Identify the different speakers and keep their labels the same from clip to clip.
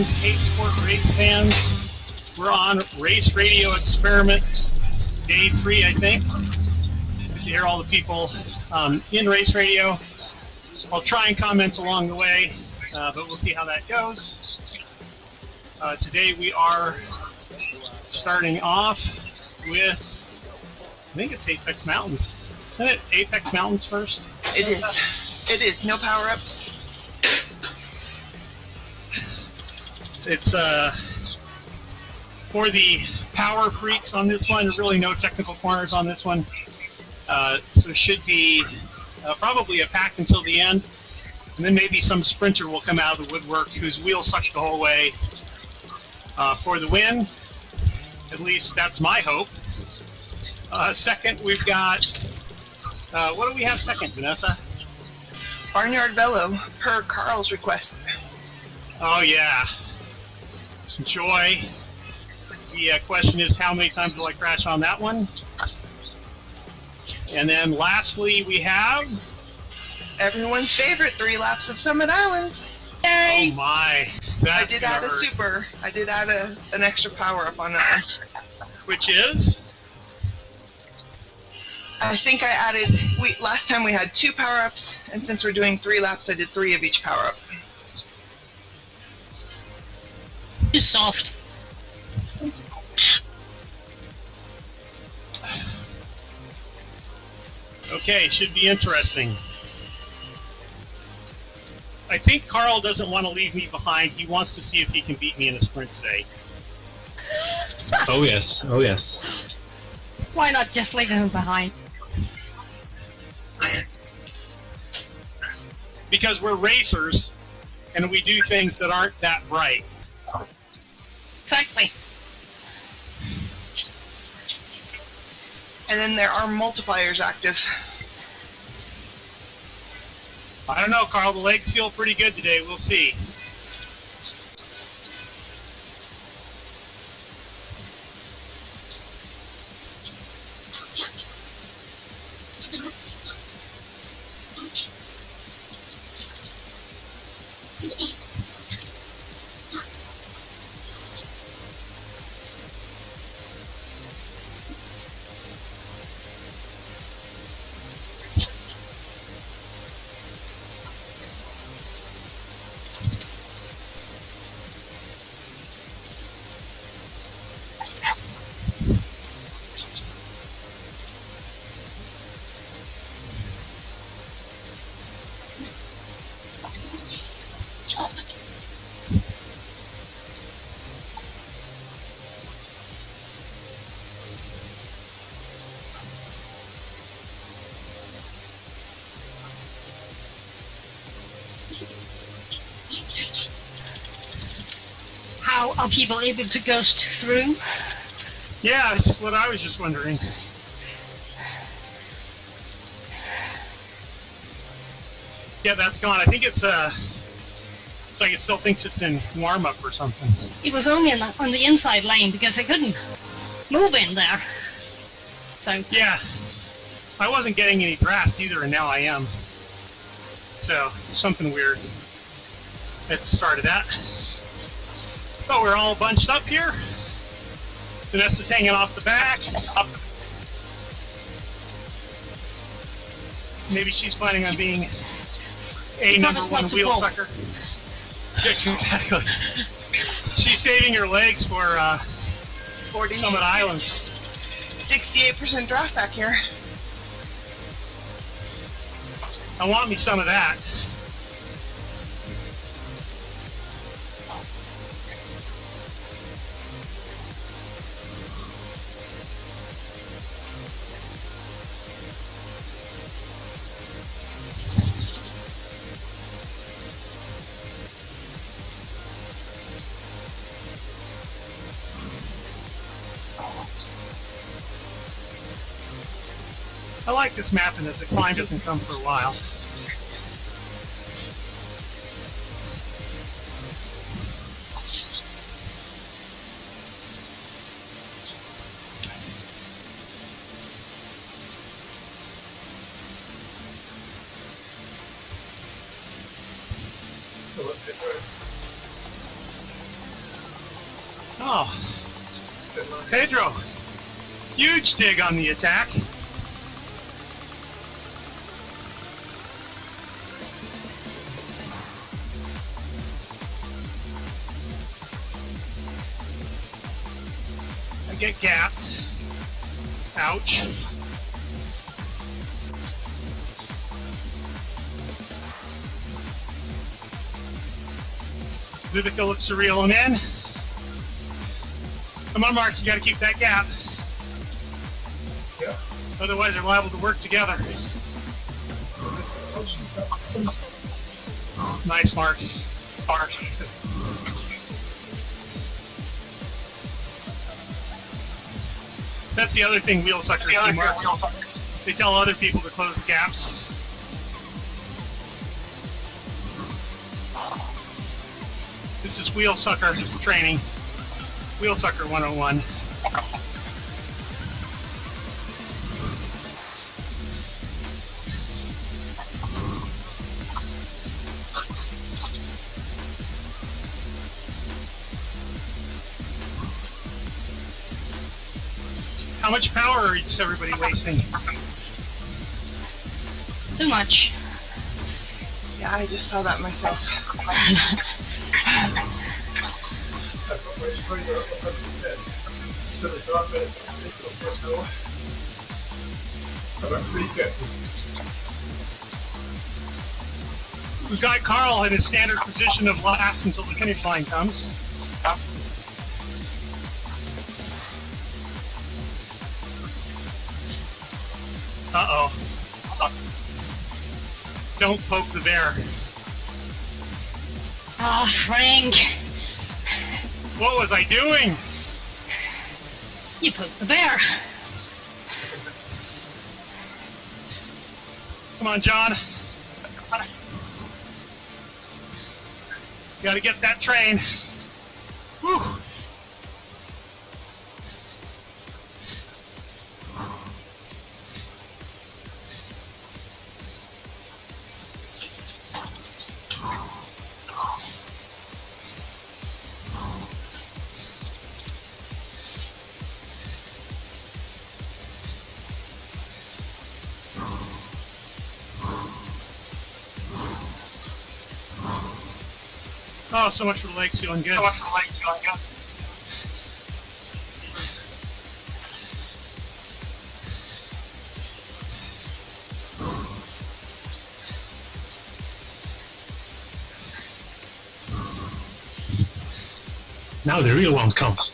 Speaker 1: K-Sport race fans. We're on Race Radio Experiment Day 3, I think. You hear all the people in Race Radio. I'll try and comment along the way. but we'll see how that goes. Today we are starting off with, I think it's Apex Mountains. Isn't it Apex Mountains first?
Speaker 2: It is. It is. No power-ups.
Speaker 1: It's for the power freaks on this one. Really no technical corners on this one. So it should be probably a pack until the end. And then maybe some sprinter will come out of the woodwork whose wheel sucked the whole way for the win. At least that's my hope. Second, we've got, what do we have second, Vanessa?
Speaker 2: Barnyard Bellow, per Carl's request.
Speaker 1: Oh, yeah. Joy. The question is, how many times will I crash on that one? And then lastly, we have...
Speaker 2: everyone's favorite, 3 laps of Summit Islands. Yay!
Speaker 1: Oh, my.
Speaker 2: I did add a super. I did add an extra power-up on that one.
Speaker 1: Which is?
Speaker 2: I think I added, last time we had 2 power-ups, and since we're doing 3 laps, I did 3 of each power-up.
Speaker 3: Too soft.
Speaker 1: Okay, should be interesting. I think Carl doesn't want to leave me behind. He wants to see if he can beat me in a sprint today.
Speaker 4: Oh yes, oh yes.
Speaker 3: Why not just leave him behind?
Speaker 1: Because we're racers, and we do things that aren't that bright.
Speaker 3: Exactly.
Speaker 2: And then there are multipliers active.
Speaker 1: I don't know, Carl. The legs feel pretty good today. We'll see.
Speaker 3: How are people able to ghost through?
Speaker 1: Yeah, that's what I was just wondering. Yeah, that's gone. I think it's like it still thinks it's in warm-up or something.
Speaker 3: It was only on the inside lane because I couldn't move in there. So
Speaker 1: Yeah, I wasn't getting any draft either, and now I am. So, something weird at the start of that. Oh, we're all bunched up here. Vanessa's hanging off the back. Maybe she's planning on being a number one wheel sucker. Yes, exactly. She's saving her legs for Summit Islands.
Speaker 2: 68% draft back here.
Speaker 1: I want me some of that. I like this map and that the climb doesn't come for a while. Oh, Pedro, huge dig on the attack. I get gapped. Ouch. Vivica looks to reel him in. Come on, Mark, you gotta keep that gap.
Speaker 5: Yeah.
Speaker 1: Otherwise, they're liable to work together. Nice, Mark. Mark. That's the other thing wheel suckers do, Mark. They tell other people to close the gaps. This is wheel sucker training. Wheel sucker 101. How much power is everybody wasting?
Speaker 3: Too much.
Speaker 2: Yeah, I just saw that myself.
Speaker 5: I put my sprayer up 100%. So the dog that it's taken off my door. About 350.
Speaker 1: We've got Carl in his standard position of last until the finish line comes. Uh-oh. Don't poke the bear.
Speaker 3: Ah, Frank.
Speaker 1: What was I doing?
Speaker 3: You poked the bear.
Speaker 1: Come on, John. Gotta get that train. Whew. Oh, so much for the legs feeling good.
Speaker 4: Now the real one comes.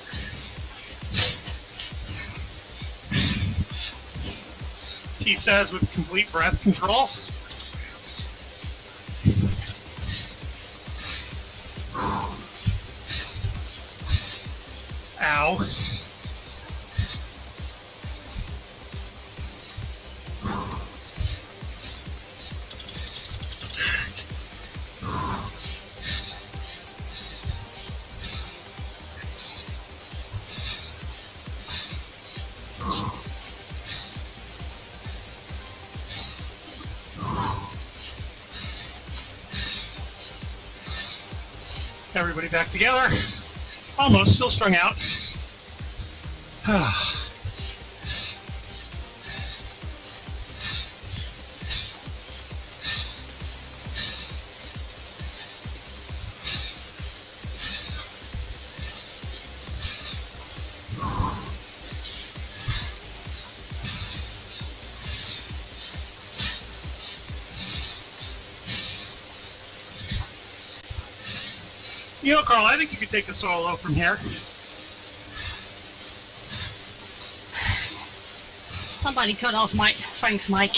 Speaker 1: He says with complete breath control. Ow. Everybody back together. Almost, still strung out. You know, Carl, I think you could take a solo from here.
Speaker 3: Somebody cut off Frank's mic.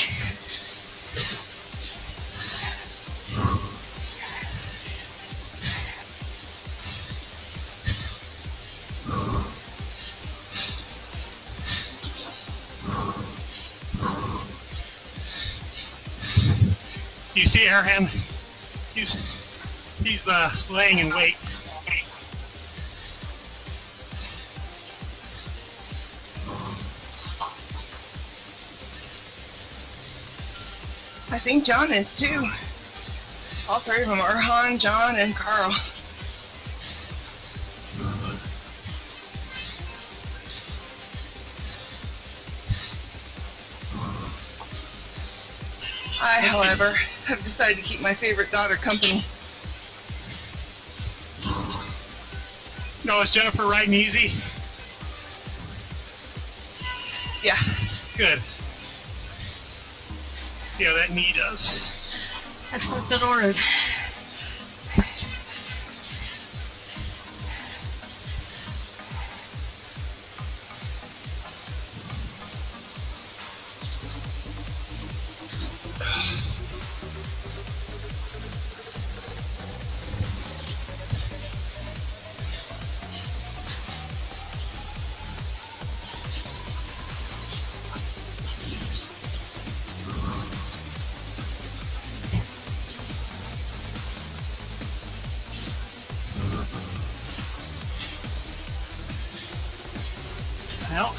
Speaker 1: You see Airham? He's laying in wait.
Speaker 2: I think John is too. All three of them are Han, John, and Carl. I, however, have decided to keep my favorite daughter company.
Speaker 1: No, is Jennifer riding easy?
Speaker 2: Yeah.
Speaker 1: Good. See how that knee does.
Speaker 3: That's not good ordered.
Speaker 1: Well,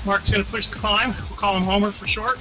Speaker 1: Mark's going to push the climb. We'll call him Homer for short.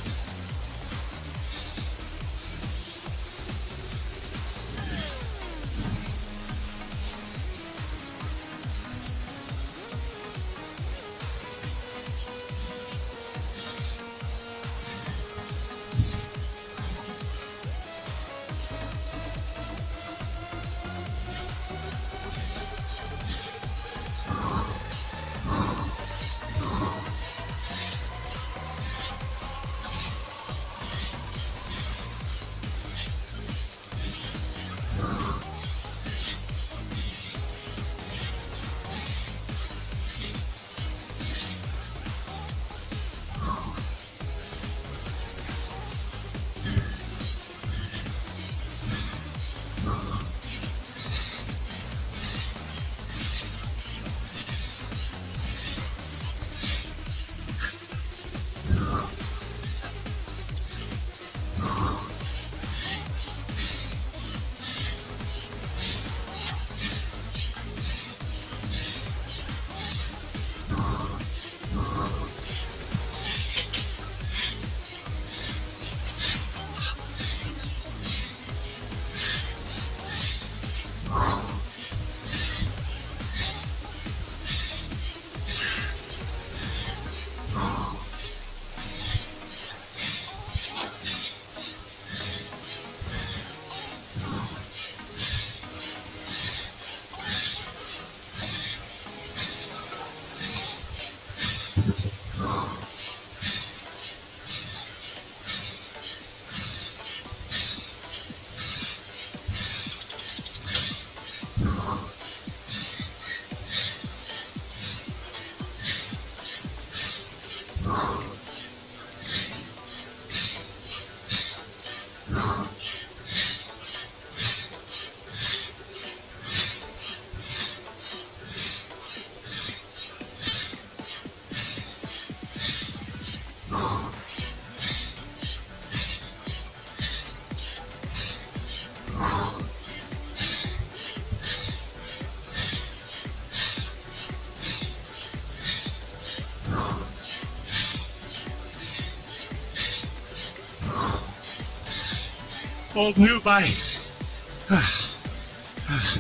Speaker 1: Old new by.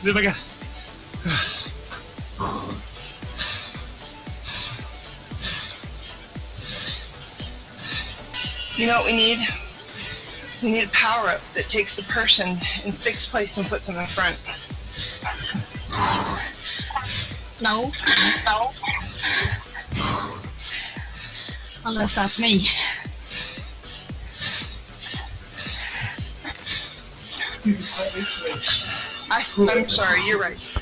Speaker 1: Then I got.
Speaker 2: You know what we need? We need a power-up that takes the person in sixth place and puts them in front.
Speaker 3: No. Unless that's me.
Speaker 2: I'm sorry, you're right.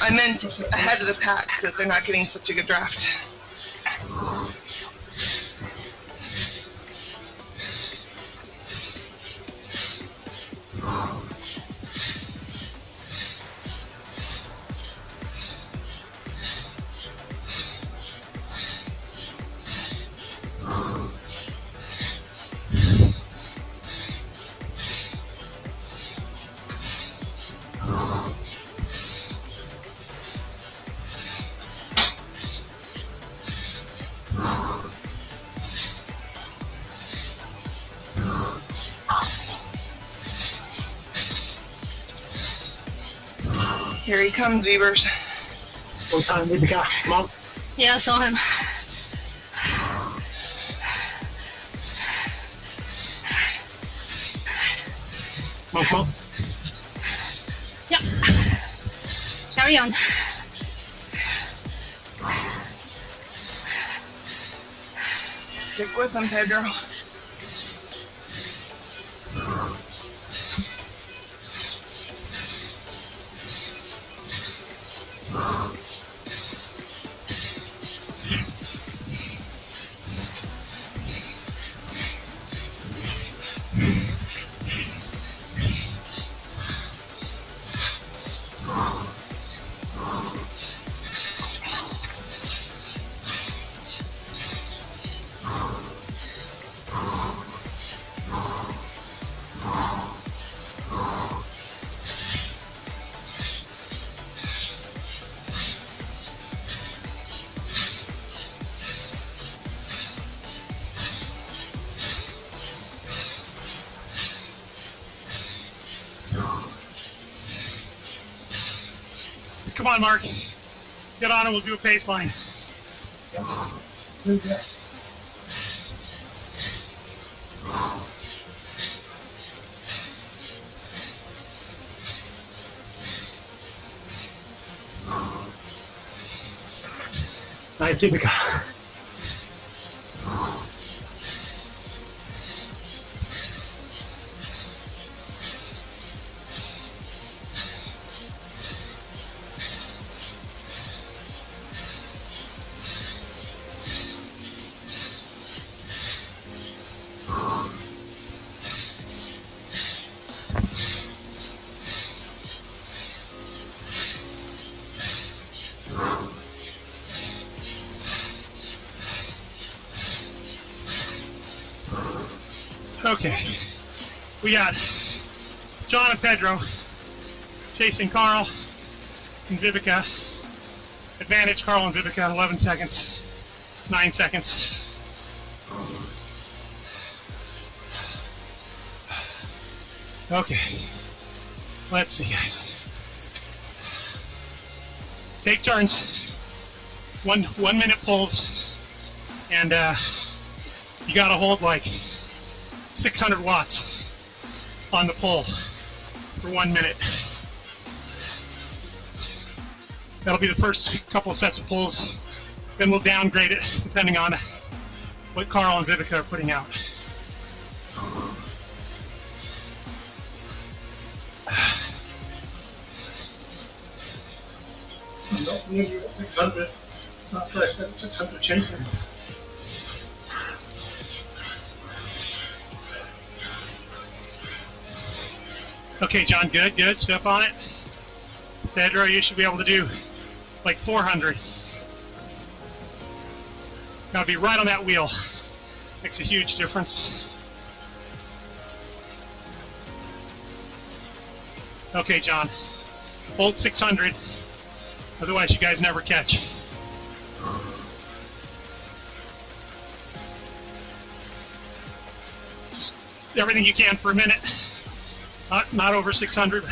Speaker 2: I meant ahead of the pack so that they're not getting such a good draft. Here he comes, Weavers.
Speaker 4: One time with the cash. Come on.
Speaker 3: Yeah, I saw him.
Speaker 4: Come on, come on.
Speaker 3: Yep. Carry on.
Speaker 2: Stick with them, Pedro.
Speaker 1: Come on, Mark. Get on and we'll do a pace line.
Speaker 5: Good, yeah.
Speaker 4: Nice, Supercar.
Speaker 1: Okay. We got John and Pedro chasing Carl and Vivica. Advantage Carl and Vivica, 11 seconds, 9 seconds. Okay. Let's see, guys. Take turns. One minute pulls, and you gotta hold like 600 watts on the pull for 1 minute. That'll be the first couple of sets of pulls. Then we'll downgrade it depending on what Carl and Vivica are putting out.
Speaker 5: Don't believe you at 600. Not try to spend 600 chasing.
Speaker 1: Okay, John, good. Step on it. Pedro, you should be able to do like 400. Gotta be right on that wheel. Makes a huge difference. Okay, John. Hold 600. Otherwise, you guys never catch. Just everything you can for a minute. Not over 600.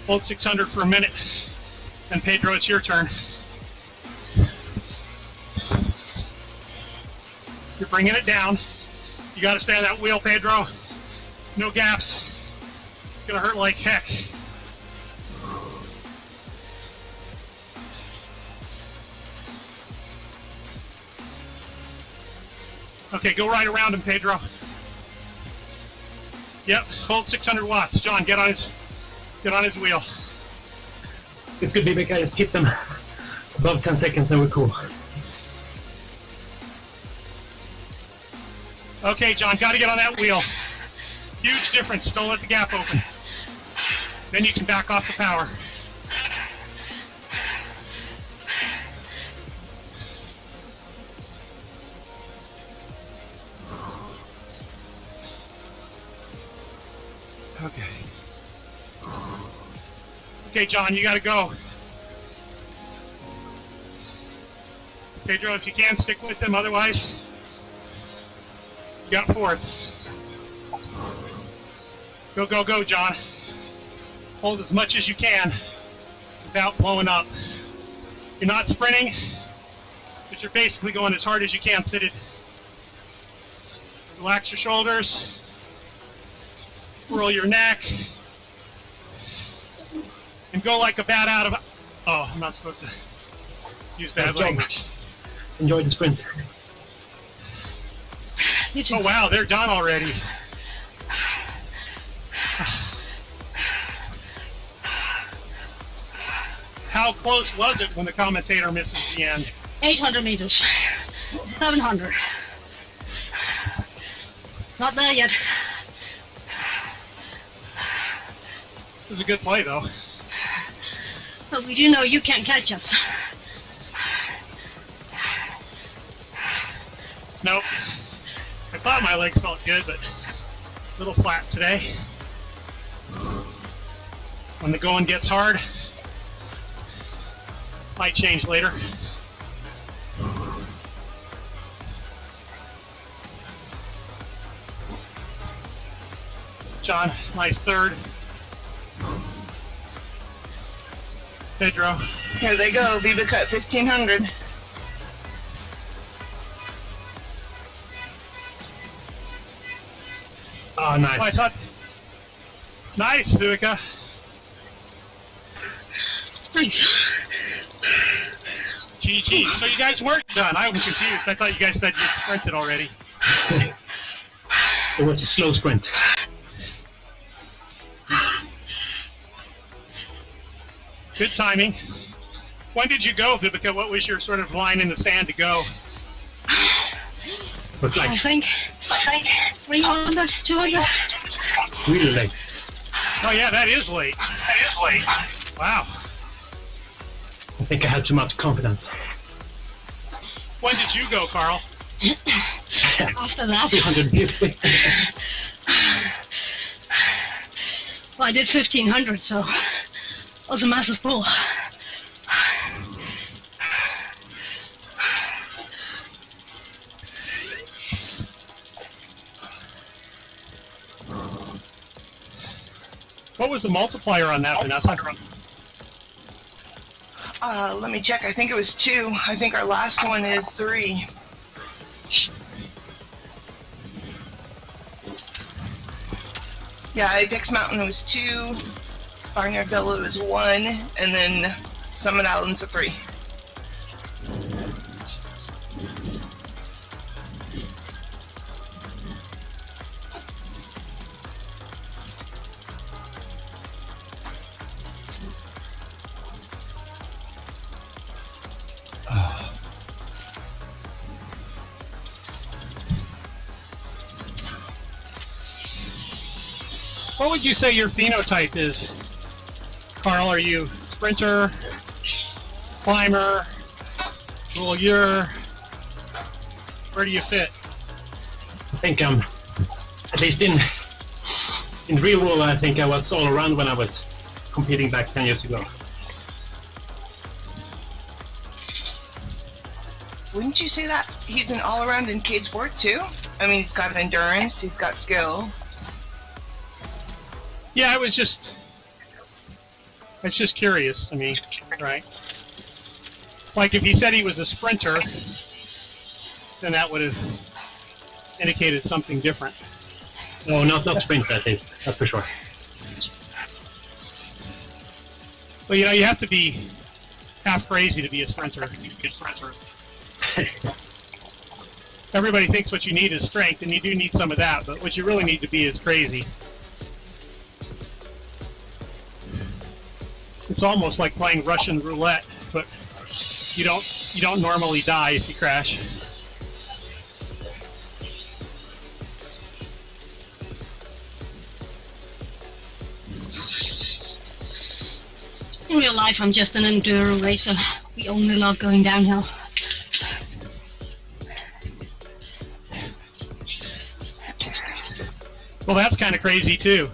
Speaker 1: Hold 600 for a minute. And Pedro, it's your turn. You're bringing it down. You got to stay on that wheel, Pedro. No gaps. It's going to hurt like heck. Okay, go right around him, Pedro. Yep, hold 600 watts. John, get on his wheel.
Speaker 4: It's good, Viveka. Just keep them above 10 seconds and we're cool.
Speaker 1: Okay, John, got to get on that wheel. Huge difference. Don't let the gap open. Then you can back off the power. Okay. Okay, John, you got to go. Pedro, if you can, stick with him. Otherwise, you got fourth. Go, John. Hold as much as you can without blowing up. You're not sprinting, but you're basically going as hard as you can seated. Relax your shoulders. Roll your neck. And go like a bat out of... Oh, I'm not supposed to use bad
Speaker 4: Let's go.
Speaker 1: language.
Speaker 4: Enjoy the sprint.
Speaker 3: You too.
Speaker 1: Oh, wow, they're done already. How close was it when the commentator misses the end?
Speaker 3: 800 meters. 700. Not there yet.
Speaker 1: It was a good play, though.
Speaker 3: But we do know you can't catch us.
Speaker 1: Nope. I thought my legs felt good, but a little flat today. When the going gets hard, might change later. John, nice third. Pedro.
Speaker 2: Here they go. Viva cut 1500.
Speaker 4: Oh,
Speaker 1: Oh, I
Speaker 4: nice.
Speaker 1: thought. Nice, Vivica.
Speaker 3: Thanks.
Speaker 1: GG. So you guys weren't done. I'm confused. I thought you guys said you'd sprinted already.
Speaker 4: It was a slow sprint.
Speaker 1: Good timing. When did you go, Vivica? What was your sort of line in the sand to go?
Speaker 4: But
Speaker 3: I
Speaker 4: like,
Speaker 3: think 300, 200.
Speaker 4: really late.
Speaker 1: Oh, yeah, that is late. Wow.
Speaker 4: I think I had too much confidence.
Speaker 1: When did you go, Carl?
Speaker 3: After that,
Speaker 4: 350.
Speaker 3: well, I did 1500, so it was a massive pull.
Speaker 1: What was the multiplier on that, Vanessa?
Speaker 2: Let me check. I think it was 2. I think our last one is 3. Yeah, Apex Mountain was 2. Barnyard Villa was 1. And then Summit Island's a 3.
Speaker 1: What would you say your phenotype is? Carl, are you sprinter, climber, rouleur? Where do you fit?
Speaker 4: I think at least in real world, I think I was all around when I was competing back 10 years ago.
Speaker 2: Wouldn't you say that he's an all-around in cage sport too? I mean, he's got endurance, he's got skill.
Speaker 1: Yeah, I was just curious. I mean, right? Like if he said he was a sprinter, then that would have indicated something different.
Speaker 4: No, not sprint at least, that's for sure.
Speaker 1: Well, you know, you have to be half crazy to be a sprinter. Everybody thinks what you need is strength, and you do need some of that, but what you really need to be is crazy. It's almost like playing Russian roulette, but you don't normally die if you crash.
Speaker 3: In real life, I'm just an enduro racer. We only love going downhill.
Speaker 1: Well, that's kind of crazy too.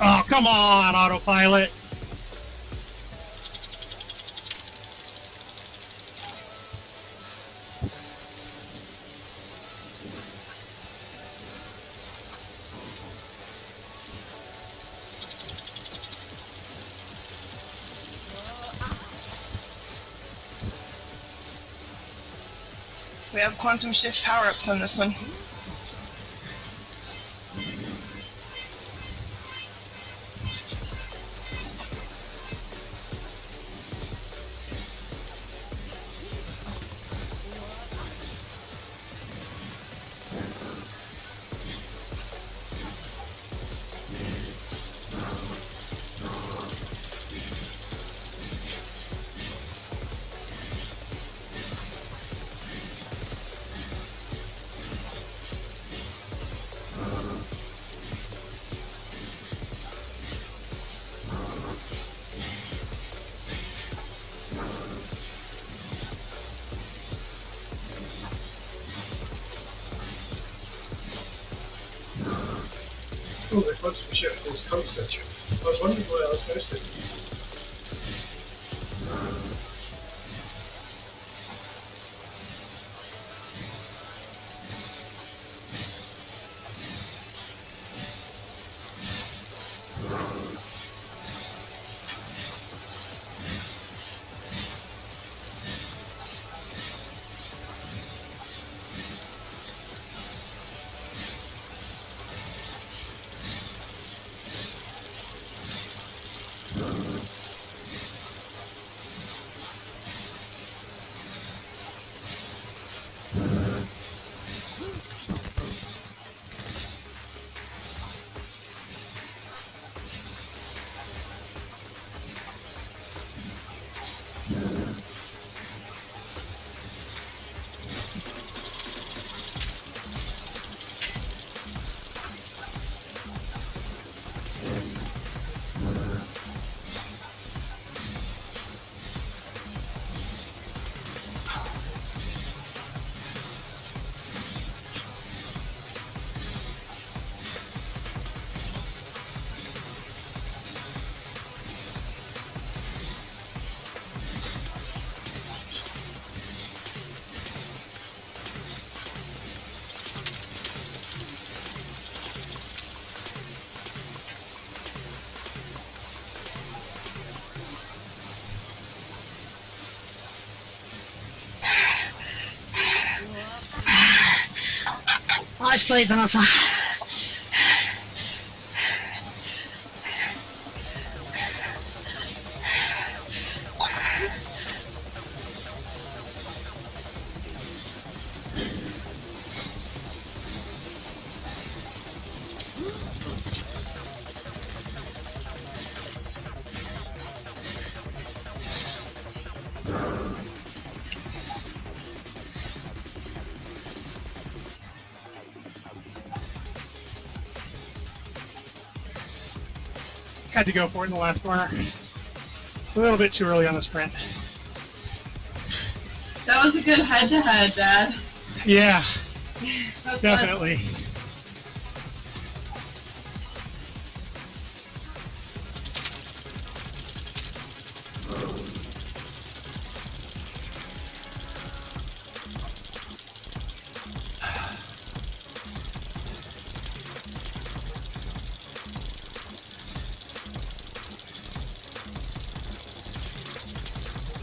Speaker 1: Oh, come on, autopilot.
Speaker 2: We have quantum shift power-ups on this one.
Speaker 5: Oh, the quantum shift is constant. I was wondering why I was missed it.
Speaker 3: Nice play, Vanessa.
Speaker 1: Had to go for it in the last corner. A little bit too early on the sprint.
Speaker 6: That was a good head-to-head, Dad.
Speaker 1: Yeah,
Speaker 6: That's
Speaker 1: definitely.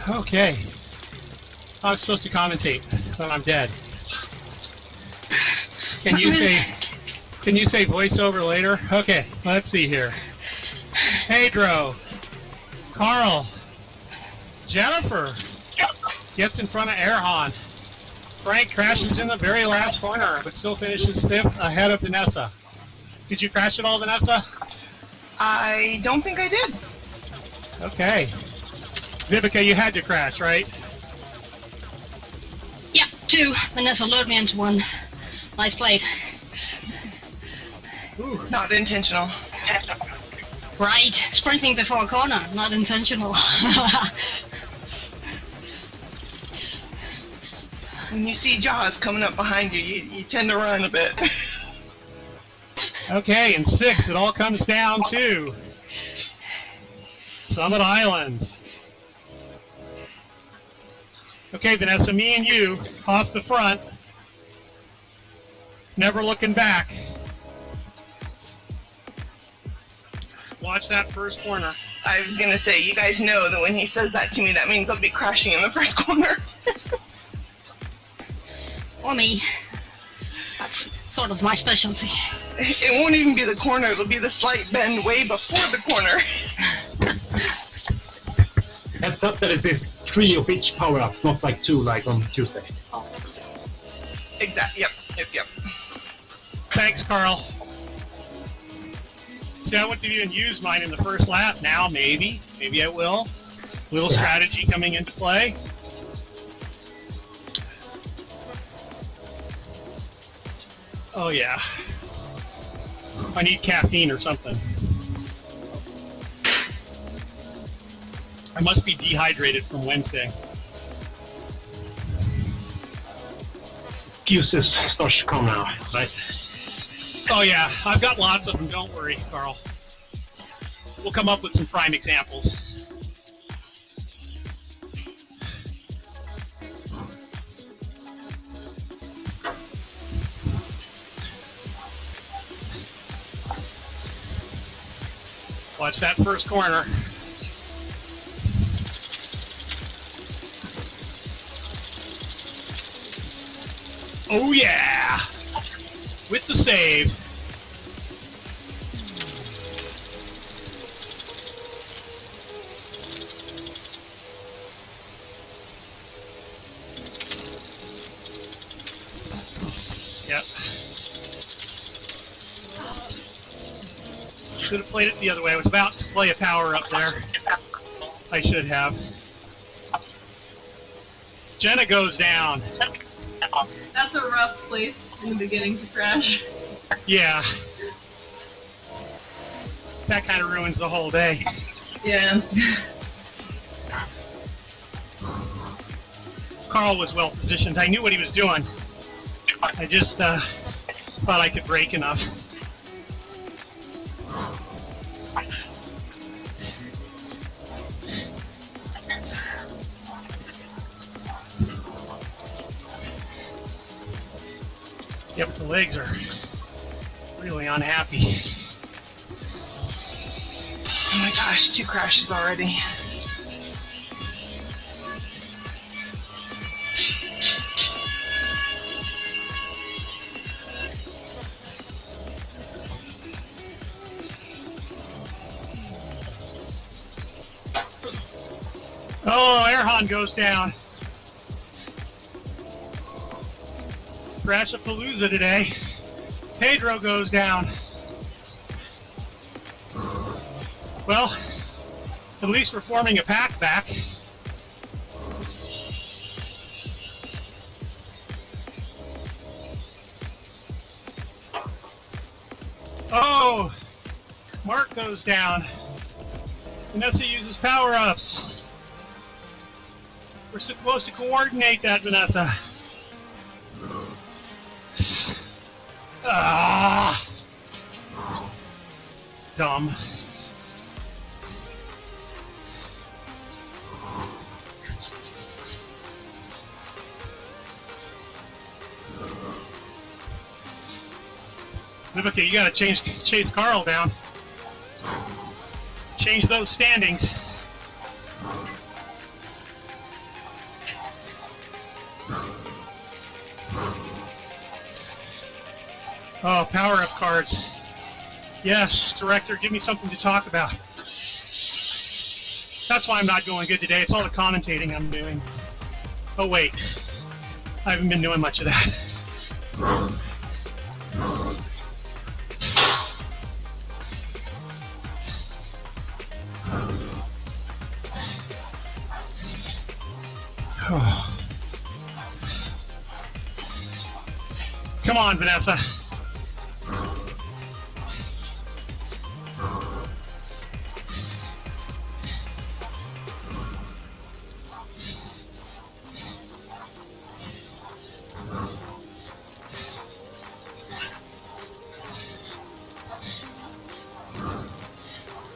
Speaker 1: Okay. I was supposed to commentate, but I'm dead. Can you say voiceover later? Okay, let's see here. Pedro, Carl, Jennifer gets in front of Erhan. Frank crashes in the very last corner, but still finishes fifth ahead of Vanessa. Did you crash it all, Vanessa?
Speaker 2: I don't think I did.
Speaker 1: Okay. Vivica, you had to crash, right?
Speaker 3: Yeah, 2. Vanessa lured me into 1. Nice play.
Speaker 2: Not intentional.
Speaker 3: Right. Sprinting before a corner. Not intentional.
Speaker 2: When you see Jaws coming up behind you, you tend to run a bit.
Speaker 1: Okay, in 6, it all comes down to Summit Islands. Okay, Vanessa, me and you off the front. Never looking back. Watch that first corner.
Speaker 2: I was going to say, you guys know that when he says that to me, that means I'll be crashing in the first corner.
Speaker 3: for me. That's sort of my specialty.
Speaker 2: It won't even be the corner. It'll be the slight bend way before the corner.
Speaker 4: Heads up that it says 3 of each power-ups, not like 2 like on Tuesday.
Speaker 2: Exactly. Yep.
Speaker 1: Thanks, Carl. See, I wouldn't have even used mine in the first lap. Now, maybe I will. Little strategy coming into play. Oh yeah. I need caffeine or something. I must be dehydrated from Wednesday.
Speaker 4: Excuses starts to come now, right?
Speaker 1: Oh yeah, I've got lots of them. Don't worry, Carl. We'll come up with some prime examples. Watch that first corner. Oh yeah! With the save. Yep. Should have played it the other way. I was about to play a power up there. I should have. Jenna goes down.
Speaker 6: That's a rough place in the beginning to crash.
Speaker 1: Yeah. That kind of ruins the whole day.
Speaker 6: Yeah.
Speaker 1: Carl was well positioned. I knew what he was doing. I just thought I could brake enough. Yep, the legs are really unhappy.
Speaker 2: Oh my gosh, 2 crashes already.
Speaker 1: Oh, Erhan goes down. Crashapalooza today. Pedro goes down. Well, at least we're forming a pack back. Oh, Mark goes down. Vanessa uses power-ups. We're supposed to coordinate that, Vanessa. Ah, dumb. Okay, you gotta chase Carl down. Change those standings. Oh, power-up cards. Yes, director, give me something to talk about. That's why I'm not going good today. It's all the commentating I'm doing. Oh, wait. I haven't been doing much of that. Come on, Vanessa.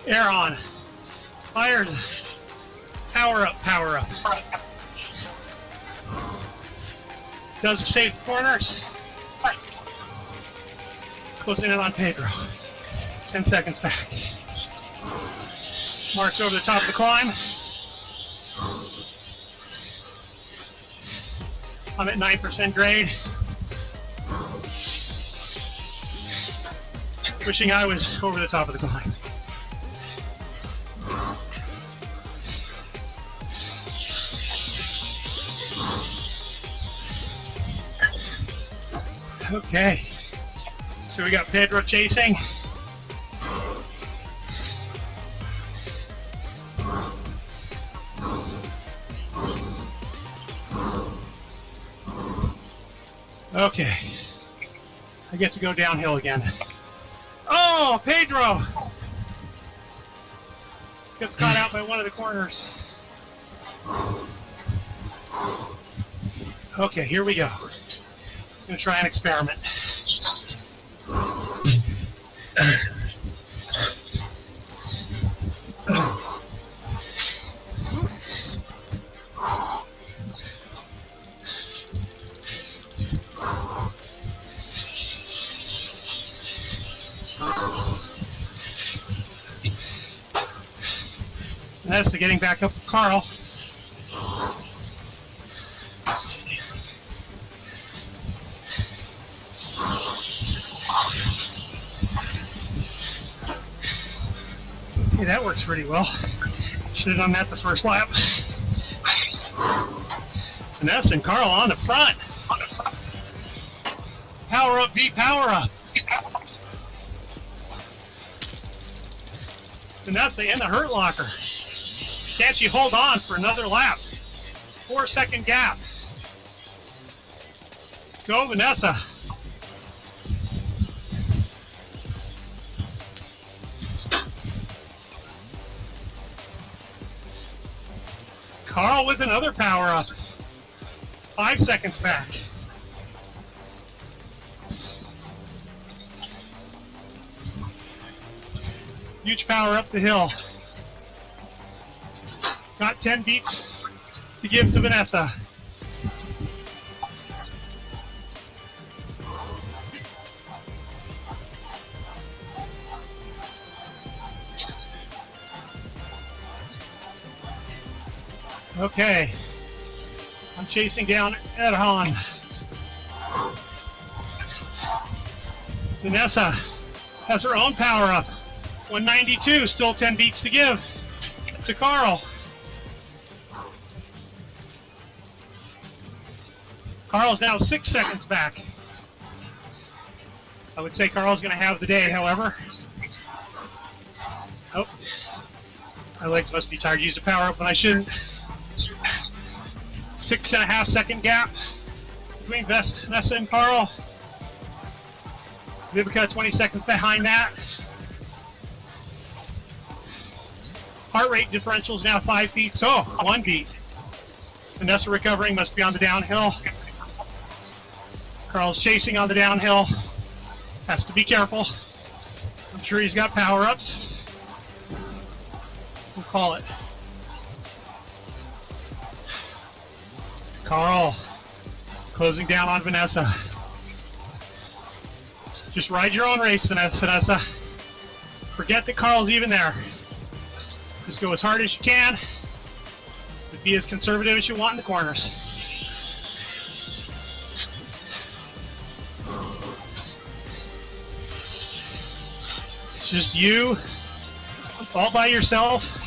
Speaker 1: Air on. Fired. Power up, power up. Does saves the corners. Closing in on Pedro. 10 seconds back. Marks over the top of the climb. I'm at 9% grade. Wishing I was over the top of the climb. Okay, so we got Pedro chasing. Okay, I get to go downhill again. Oh, Pedro! Gets caught out by one of the corners. Okay, here we go. I'm gonna try an experiment. And that's the getting back up with Carl. Okay, that works pretty well. Should have done that the first lap. Vanessa and Carl on the front. Power up, V, power up. Vanessa in the hurt locker. Can't she hold on for another lap? 4-second gap. Go, Vanessa. Carl with another power up. 5 seconds back. Huge power up the hill. Got 10 beats to give to Vanessa. Okay, I'm chasing down Erhan. Vanessa has her own power up. 192, still 10 beats to give to Carl. Carl's now 6 seconds back. I would say Carl's going to have the day, however. Oh, my legs must be tired. Use a power up when I shouldn't. 6.5 second gap between Vanessa and Carl. Vivica 20 seconds behind that. Heart rate differential is now 5 beats. Oh, 1 beat. Vanessa recovering, must be on the downhill. Carl's chasing on the downhill. Has to be careful. I'm sure he's got power-ups. We'll call it. Carl closing down on Vanessa. Just ride your own race, Vanessa. Forget that Carl's even there. Just go as hard as you can, but be as conservative as you want in the corners. It's just you, all by yourself.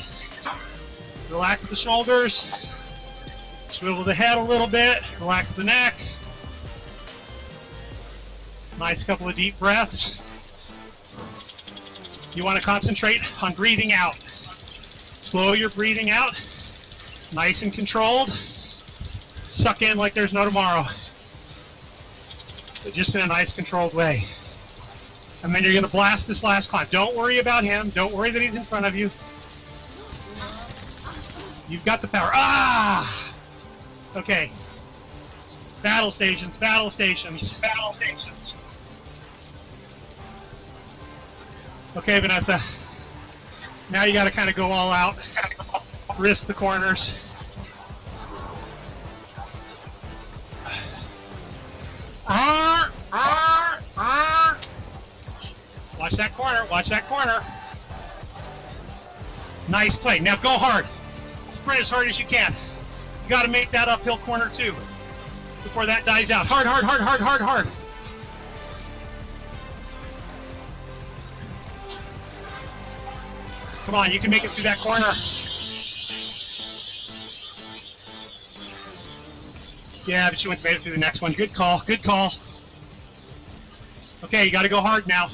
Speaker 1: Relax the shoulders, swivel the head a little bit, relax the neck. Nice couple of deep breaths. You want to concentrate on breathing out. Slow your breathing out, nice and controlled. Suck in like there's no tomorrow, but just in a nice controlled way. And then you're going to blast this last climb. Don't worry about him. Don't worry that he's in front of you. You've got the power. Ah! Okay. Battle stations, battle stations, battle stations. Okay, Vanessa. Now you got to kind of go all out. Risk the corners. Watch that corner. Watch that corner. Nice play. Now go hard. Sprint as hard as you can. You got to make that uphill corner too before that dies out. Hard, hard, hard, hard, hard, hard. Come on, you can make it through that corner. Yeah, but you went made it through the next one. Good call, good call. Okay, you got to go hard now.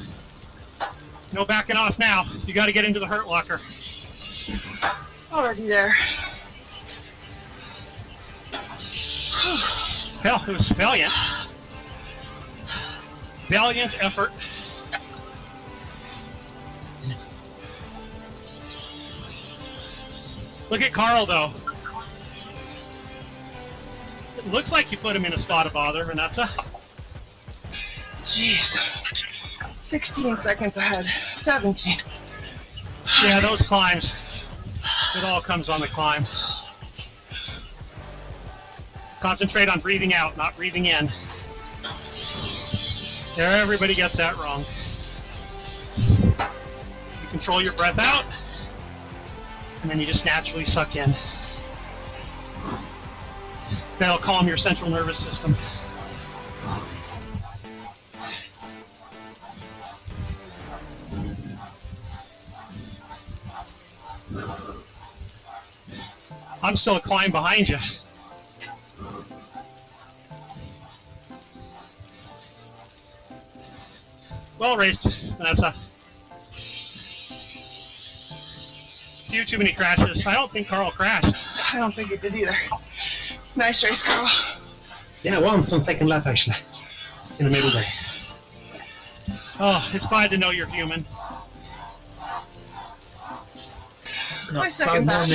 Speaker 1: No backing off now. You got to get into the hurt locker.
Speaker 2: Already there.
Speaker 1: Hell, it was valiant. Valiant effort. Look at Carl, though. It looks like you put him in a spot of bother, Vanessa.
Speaker 2: Jeez. 16 seconds ahead. 17.
Speaker 1: Yeah, those climbs. It all comes on the climb. Concentrate on breathing out, not breathing in. There, everybody gets that wrong. You control your breath out, and then you just naturally suck in. That'll calm your central nervous system. I'm still a climb behind you. Well raced, Vanessa. Few too many crashes. I don't think Carl crashed.
Speaker 2: I don't think it did either. Nice race, Carl.
Speaker 4: Yeah, once on second lap actually, in the middle there.
Speaker 1: Oh, it's glad to know you're human.
Speaker 2: My second lap.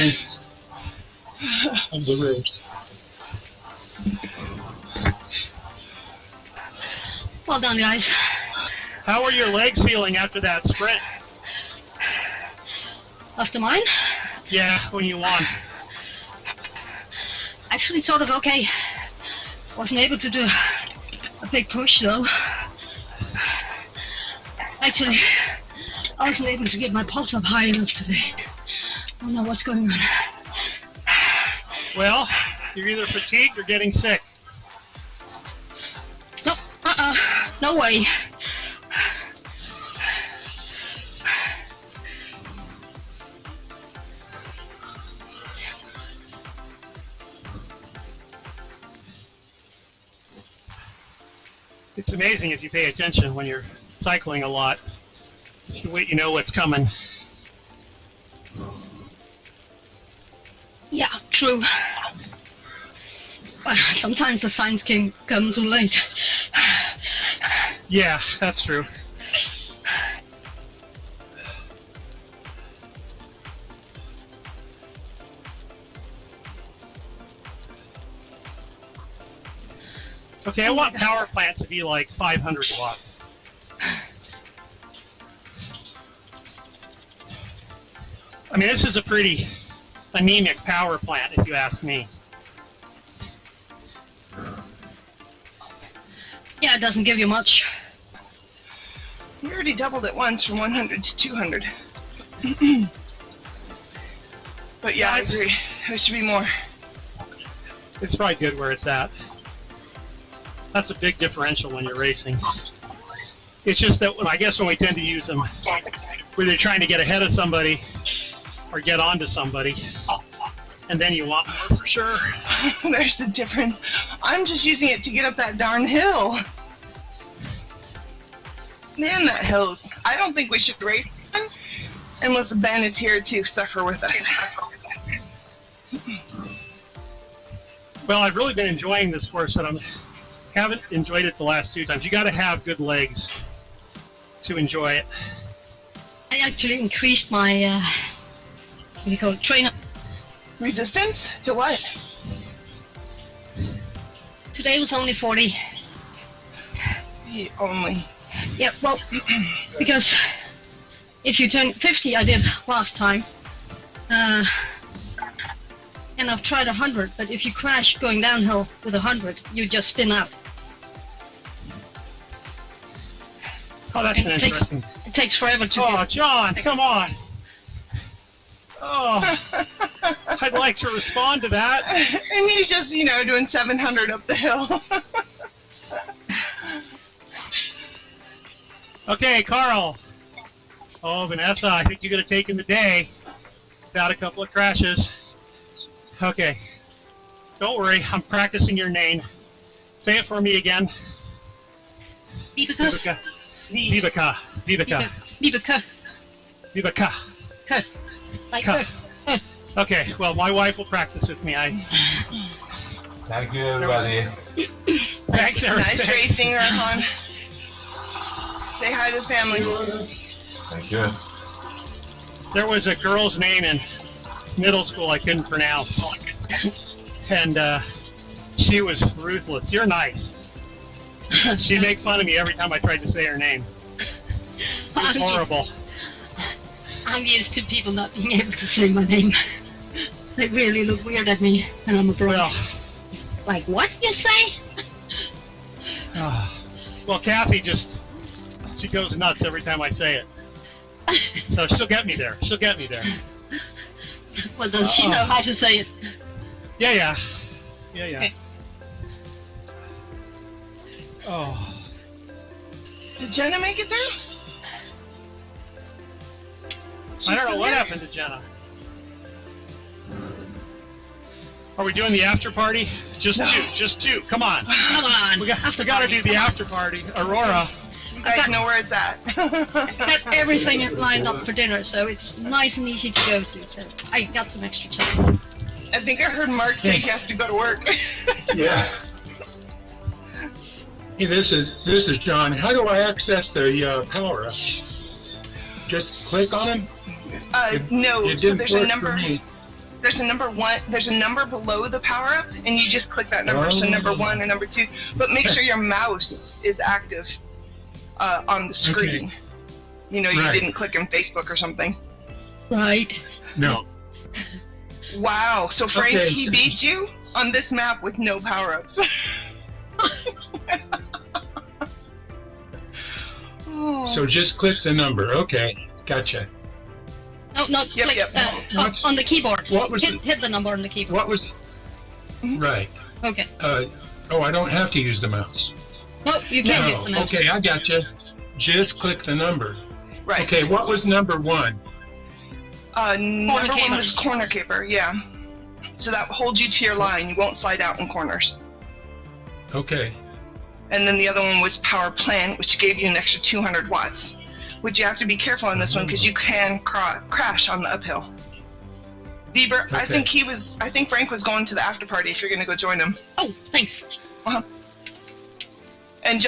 Speaker 5: On the ropes.
Speaker 3: Well done, guys.
Speaker 1: How are your legs feeling after that sprint?
Speaker 3: After mine?
Speaker 1: Yeah, when you won.
Speaker 3: Actually, sort of okay. Wasn't able to do a big push, though. Actually, I wasn't able to get my pulse up high enough today. I don't know what's going on.
Speaker 1: Well, you're either fatigued or getting sick.
Speaker 3: No, no way.
Speaker 1: It's amazing if you pay attention when you're cycling a lot. You know what's coming.
Speaker 3: Yeah, true. But sometimes the signs can come too late.
Speaker 1: Yeah, that's true. Okay, I want power plant to be like 500 watts. I mean, this is a pretty anemic power plant, if you ask me.
Speaker 3: Yeah, it doesn't give you much.
Speaker 2: You already doubled it once from 100 to 200. But yeah, I agree. There should be more.
Speaker 1: It's probably good where it's at. That's a big differential when you're racing. It's just that I guess when we tend to use them, where they're trying to get ahead of somebody or get onto somebody, and then you want more for sure.
Speaker 2: There's the difference. I'm just using it to get up that darn hill. Man, that hill's... I don't think we should race again unless Ben is here to suffer with us.
Speaker 1: Well, I've really been enjoying this course, but I haven't enjoyed it the last 2 times. You got to have good legs to enjoy it.
Speaker 3: I actually increased my, what do you call it, trainer.
Speaker 2: Resistance? To what?
Speaker 3: Today was only 40.
Speaker 2: Only.
Speaker 3: Yeah, well, because if you turn 50, I did last time, and I've tried 100, but if you crash going downhill with 100, you just spin out.
Speaker 1: Oh, that's an
Speaker 3: It
Speaker 1: interesting...
Speaker 3: It takes forever to
Speaker 1: Oh, John, come on. Oh, I'd like to respond to that.
Speaker 2: And he's just, doing 700 up the hill.
Speaker 1: Okay, Carl. Oh, Vanessa, I think you could have taken the day without a couple of crashes. Okay. Don't worry, I'm practicing your name. Say it for me again.
Speaker 3: Viveka.
Speaker 1: Viveka. Viveka.
Speaker 3: Viveka.
Speaker 1: Viveka.
Speaker 3: Viveka. Like
Speaker 1: Ka.
Speaker 3: her.
Speaker 1: Okay, well, my wife will practice with me.
Speaker 7: Thank you, everybody.
Speaker 1: Thanks, Eric.
Speaker 2: Nice racing, Erhan. Say hi to the family.
Speaker 7: Thank you.
Speaker 1: There was a girl's name in middle school I couldn't pronounce. And she was ruthless. You're nice. She'd make fun of me every time I tried to say her name. It was horrible.
Speaker 3: I'm used to people not being able to say my name. They really look weird at me when I'm abroad.
Speaker 1: Well,
Speaker 3: Like, what you say?
Speaker 1: well, Kathy she goes nuts every time I say it. So she'll get me there. She'll get me there.
Speaker 3: Well, does she know how to say it?
Speaker 1: Yeah.
Speaker 3: Okay.
Speaker 1: Oh.
Speaker 2: Did Jenna make it through?
Speaker 1: I don't know what happened to Jenna. Are we doing the after party? Just two. Come on.
Speaker 3: Come on.
Speaker 1: We got to do the after party. Aurora.
Speaker 2: You guys know where it's at.
Speaker 3: Got everything lined up for dinner, so it's nice and easy to go to. So I got some extra time.
Speaker 2: I think I heard Mark say he has to go to work.
Speaker 5: Yeah. Hey, this is John. How do I access the power ups? Just click on them?
Speaker 2: No,
Speaker 5: It
Speaker 2: so
Speaker 5: didn't
Speaker 2: there's a
Speaker 5: work
Speaker 2: number.
Speaker 5: for me.
Speaker 2: There's a number one. There's a number below the power up, and you just click that number. So number 1 or number 2. But make sure your mouse is active on the screen.
Speaker 5: Okay.
Speaker 2: You know, you
Speaker 5: Right.
Speaker 2: didn't click on Facebook or something.
Speaker 3: Right.
Speaker 5: No.
Speaker 2: Wow. So Frank,
Speaker 5: Okay,
Speaker 2: he
Speaker 5: so-
Speaker 2: beat you on this map with no power ups.
Speaker 5: So just click the number. Okay, gotcha.
Speaker 3: No, not
Speaker 2: Yep,
Speaker 3: click
Speaker 2: yep.
Speaker 5: What's-
Speaker 3: on the keyboard.
Speaker 5: what was
Speaker 3: hit the number on the keyboard.
Speaker 5: What was... Right.
Speaker 3: Okay.
Speaker 5: Oh, I don't have to use the mouse.
Speaker 3: No, you can't
Speaker 5: No.
Speaker 3: use the mouse.
Speaker 5: Okay, I gotcha. Just click the number.
Speaker 2: Right.
Speaker 5: Okay, what was number 1?
Speaker 2: Number 1 was
Speaker 3: capers.
Speaker 2: corner caper. Yeah. So that holds you to your line. You won't slide out in corners.
Speaker 5: Okay.
Speaker 2: And then the other one was power plant, which gave you an extra 200 watts. Which you have to be careful on this one because you can crash on the uphill. Bieber, I
Speaker 5: Okay.
Speaker 2: think Frank was going to the after party if you're going to go join him.
Speaker 3: Oh, thanks.
Speaker 2: And